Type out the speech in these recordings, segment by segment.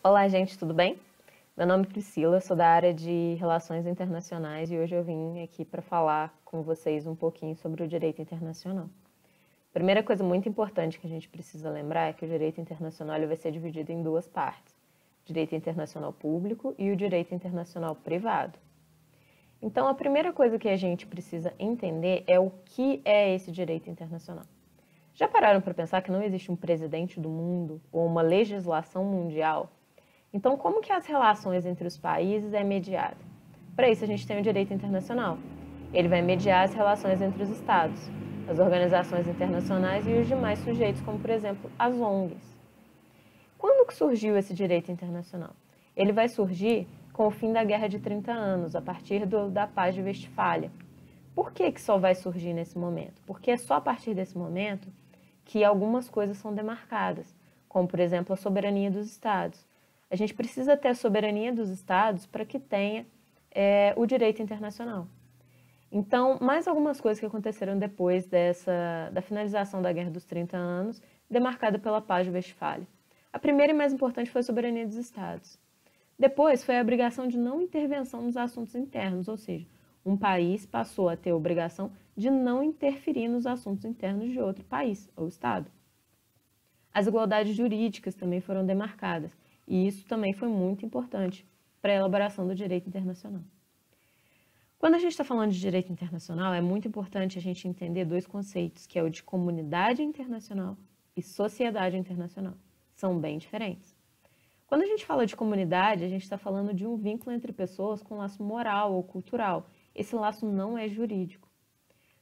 Olá, gente, tudo bem? Meu nome é Priscila, sou da área de Relações Internacionais e hoje eu vim aqui para falar com vocês um pouquinho sobre o direito internacional. Primeira coisa muito importante que a gente precisa lembrar é que o direito internacional ele vai ser dividido em duas partes: o direito internacional público e o direito internacional privado. Então, a primeira coisa que a gente precisa entender é o que é esse direito internacional. Já pararam para pensar que não existe um presidente do mundo ou uma legislação mundial? Então, como que as relações entre os países é mediada? Para isso, a gente tem o direito internacional. Ele vai mediar as relações entre os estados, as organizações internacionais e os demais sujeitos, como, por exemplo, as ONGs. Quando que surgiu esse direito internacional? Ele vai surgir com o fim da Guerra de 30 anos, a partir da Paz de Westfália. Por que só vai surgir nesse momento? Porque é só a partir desse momento que algumas coisas são demarcadas, como, por exemplo, a soberania dos estados. A gente precisa ter a soberania dos estados para que tenha o direito internacional. Então, mais algumas coisas que aconteceram depois da finalização da Guerra dos 30 anos, demarcada pela Paz de Westfália. A primeira e mais importante foi a soberania dos estados. Depois foi a obrigação de não intervenção nos assuntos internos, ou seja, um país passou a ter a obrigação de não interferir nos assuntos internos de outro país ou estado. As igualdades jurídicas também foram demarcadas, e isso também foi muito importante para a elaboração do direito internacional. Quando a gente está falando de direito internacional, é muito importante a gente entender dois conceitos, que é o de comunidade internacional e sociedade internacional. São bem diferentes. Quando a gente fala de comunidade, a gente está falando de um vínculo entre pessoas com laço moral ou cultural. Esse laço não é jurídico.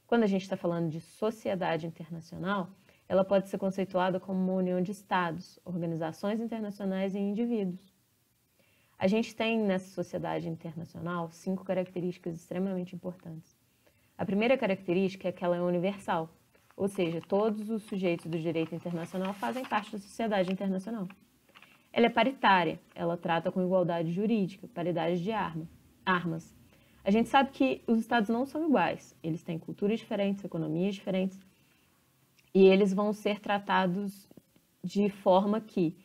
Quando a gente está falando de sociedade internacional, ela pode ser conceituada como uma união de estados, organizações internacionais e indivíduos. A gente tem nessa sociedade internacional 5 características extremamente importantes. A primeira característica é que ela é universal, ou seja, todos os sujeitos do direito internacional fazem parte da sociedade internacional. Ela é paritária, ela trata com igualdade jurídica, paridade de armas. A gente sabe que os estados não são iguais, eles têm culturas diferentes, economias diferentes, e eles vão ser tratados de forma que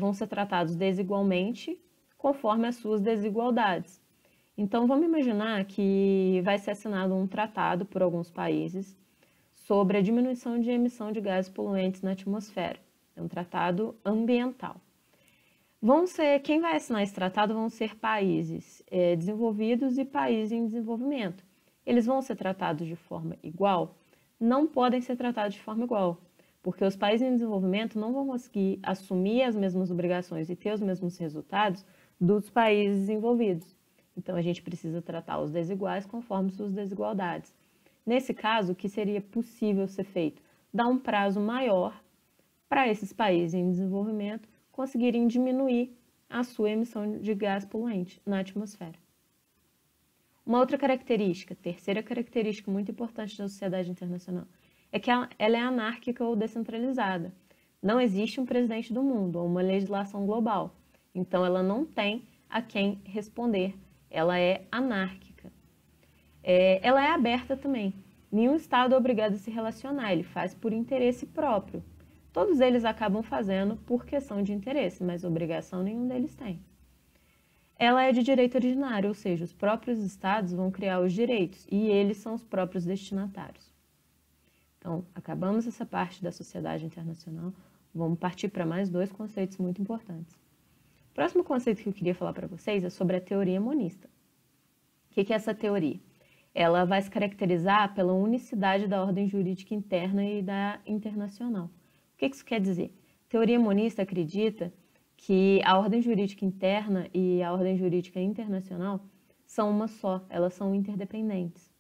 vão ser tratados desigualmente conforme as suas desigualdades. Então, vamos imaginar que vai ser assinado um tratado por alguns países sobre a diminuição de emissão de gases poluentes na atmosfera. É um tratado ambiental. Quem vai assinar esse tratado vão ser países desenvolvidos e países em desenvolvimento. Eles vão ser tratados de forma igual? Não podem ser tratados de forma igual, porque os países em desenvolvimento não vão conseguir assumir as mesmas obrigações e ter os mesmos resultados dos países desenvolvidos. Então, a gente precisa tratar os desiguais conforme suas desigualdades. Nesse caso, o que seria possível ser feito? Dar um prazo maior para esses países em desenvolvimento conseguirem diminuir a sua emissão de gás poluente na atmosfera. Uma outra característica, terceira característica muito importante da sociedade internacional, é que ela é anárquica ou descentralizada. Não existe um presidente do mundo ou uma legislação global. Então, ela não tem a quem responder. Ela é anárquica. Ela é aberta também. Nenhum Estado é obrigado a se relacionar, ele faz por interesse próprio. Todos eles acabam fazendo por questão de interesse, mas obrigação nenhum deles tem. Ela é de direito originário, ou seja, os próprios estados vão criar os direitos e eles são os próprios destinatários. Então, acabamos essa parte da sociedade internacional, vamos partir para mais 2 conceitos muito importantes. O próximo conceito que eu queria falar para vocês é sobre a teoria monista. O que é essa teoria? Ela vai se caracterizar pela unicidade da ordem jurídica interna e da internacional. O que isso quer dizer? A teoria monista acredita que a ordem jurídica interna e a ordem jurídica internacional são uma só, elas são interdependentes.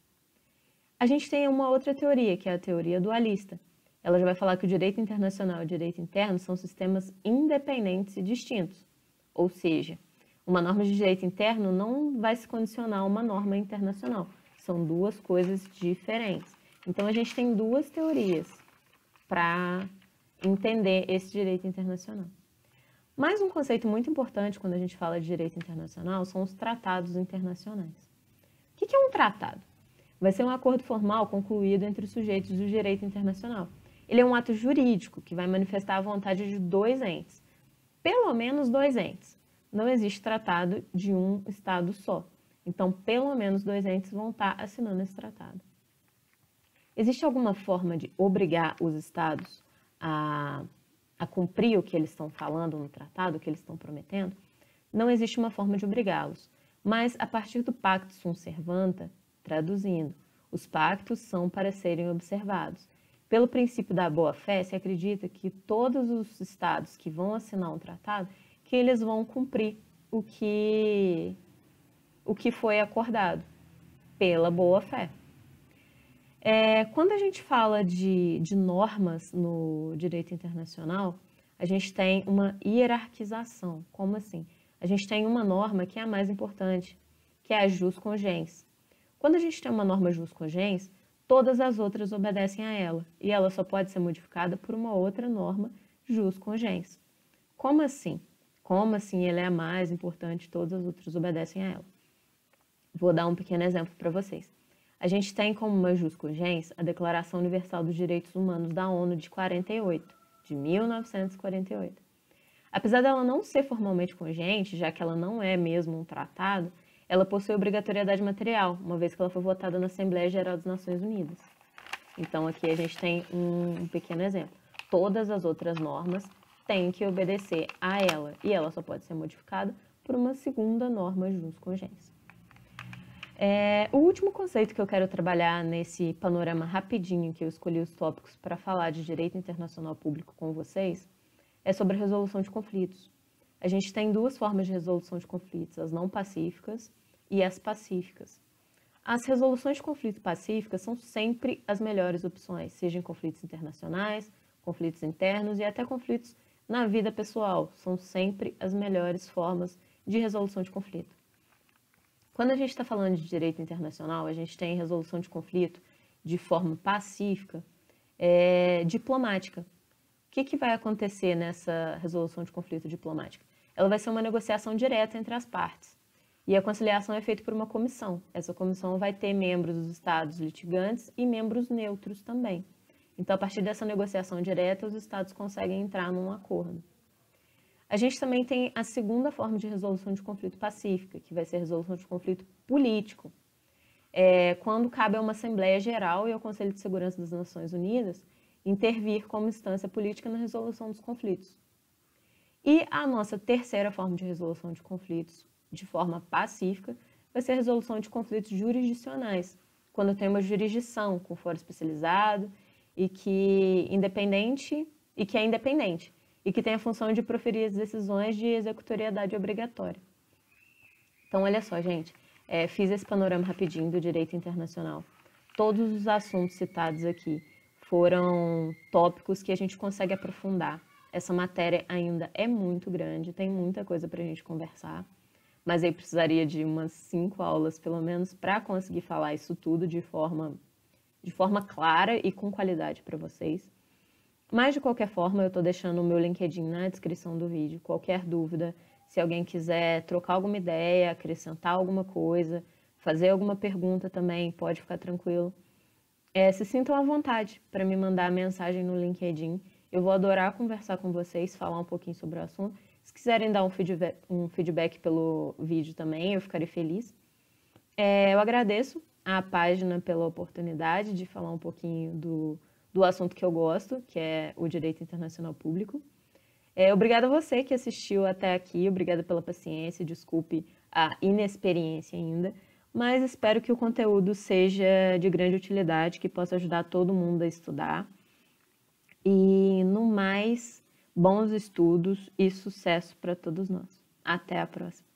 A gente tem uma outra teoria, que é a teoria dualista. Ela já vai falar que o direito internacional e o direito interno são sistemas independentes e distintos. Ou seja, uma norma de direito interno não vai se condicionar a uma norma internacional. São 2 coisas diferentes. Então, a gente tem 2 teorias para entender esse direito internacional. Mais um conceito muito importante quando a gente fala de direito internacional são os tratados internacionais. O que é um tratado? Vai ser um acordo formal concluído entre os sujeitos do direito internacional. Ele é um ato jurídico que vai manifestar a vontade de 2 entes. pelo menos 2 entes. Não existe tratado de um Estado só. Então, pelo menos 2 entes vão estar assinando esse tratado. Existe alguma forma de obrigar os Estados a cumprir o que eles estão falando no tratado, o que eles estão prometendo? Não existe uma forma de obrigá-los. Mas, a partir do Pacta Sunt Servanda, traduzindo, os pactos são para serem observados. Pelo princípio da boa-fé, se acredita que todos os Estados que vão assinar um tratado, que eles vão cumprir o que foi acordado, pela boa-fé. Quando a gente fala de normas no direito internacional, a gente tem uma hierarquização. Como assim? A gente tem uma norma que é a mais importante, que é a jus cogens. Quando a gente tem uma norma jus cogens, todas as outras obedecem a ela, e ela só pode ser modificada por uma outra norma jus cogens. Como assim? Como assim ela é a mais importante, todas as outras obedecem a ela? Vou dar um pequeno exemplo para vocês. A gente tem como uma jus cogens a Declaração Universal dos Direitos Humanos da ONU de 1948. Apesar dela não ser formalmente congente, já que ela não é mesmo um tratado, ela possui obrigatoriedade material, uma vez que ela foi votada na Assembleia Geral das Nações Unidas. Então, aqui a gente tem um pequeno exemplo. Todas as outras normas têm que obedecer a ela, e ela só pode ser modificada por uma segunda norma jus cogens. O último conceito que eu quero trabalhar nesse panorama rapidinho que eu escolhi os tópicos para falar de direito internacional público com vocês é sobre a resolução de conflitos. A gente tem 2 formas de resolução de conflitos, as não pacíficas e as pacíficas. As resoluções de conflito pacíficas são sempre as melhores opções, seja em conflitos internacionais, conflitos internos e até conflitos na vida pessoal. São sempre as melhores formas de resolução de conflito. Quando a gente está falando de direito internacional, a gente tem resolução de conflito de forma pacífica, diplomática. O que vai acontecer nessa resolução de conflito diplomática? Ela vai ser uma negociação direta entre as partes. E a conciliação é feita por uma comissão. Essa comissão vai ter membros dos estados litigantes e membros neutros também. Então, a partir dessa negociação direta, os estados conseguem entrar num acordo. A gente também tem a segunda forma de resolução de conflito pacífica, que vai ser a resolução de conflito político. Quando cabe a uma Assembleia Geral e ao Conselho de Segurança das Nações Unidas intervir como instância política na resolução dos conflitos. E a nossa terceira forma de resolução de conflitos de forma pacífica vai ser a resolução de conflitos jurisdicionais, quando tem uma jurisdição com foro especializado e que é independente e que tem a função de proferir as decisões de executoriedade obrigatória. Então, olha só, gente, fiz esse panorama rapidinho do direito internacional. Todos os assuntos citados aqui foram tópicos que a gente consegue aprofundar. Essa matéria ainda é muito grande, tem muita coisa para a gente conversar, mas aí precisaria de umas 5 aulas, pelo menos, para conseguir falar isso tudo de forma clara e com qualidade para vocês. Mas, de qualquer forma, eu estou deixando o meu LinkedIn na descrição do vídeo. Qualquer dúvida, se alguém quiser trocar alguma ideia, acrescentar alguma coisa, fazer alguma pergunta também, pode ficar tranquilo. Se sintam à vontade para me mandar mensagem no LinkedIn. Eu vou adorar conversar com vocês, falar um pouquinho sobre o assunto. Se quiserem dar um feedback pelo vídeo também, eu ficarei feliz. Eu agradeço a página pela oportunidade de falar um pouquinho do assunto que eu gosto, que é o direito internacional público. Obrigada a você que assistiu até aqui, obrigada pela paciência, desculpe a inexperiência ainda, mas espero que o conteúdo seja de grande utilidade, que possa ajudar todo mundo a estudar. E, no mais, bons estudos e sucesso para todos nós. Até a próxima!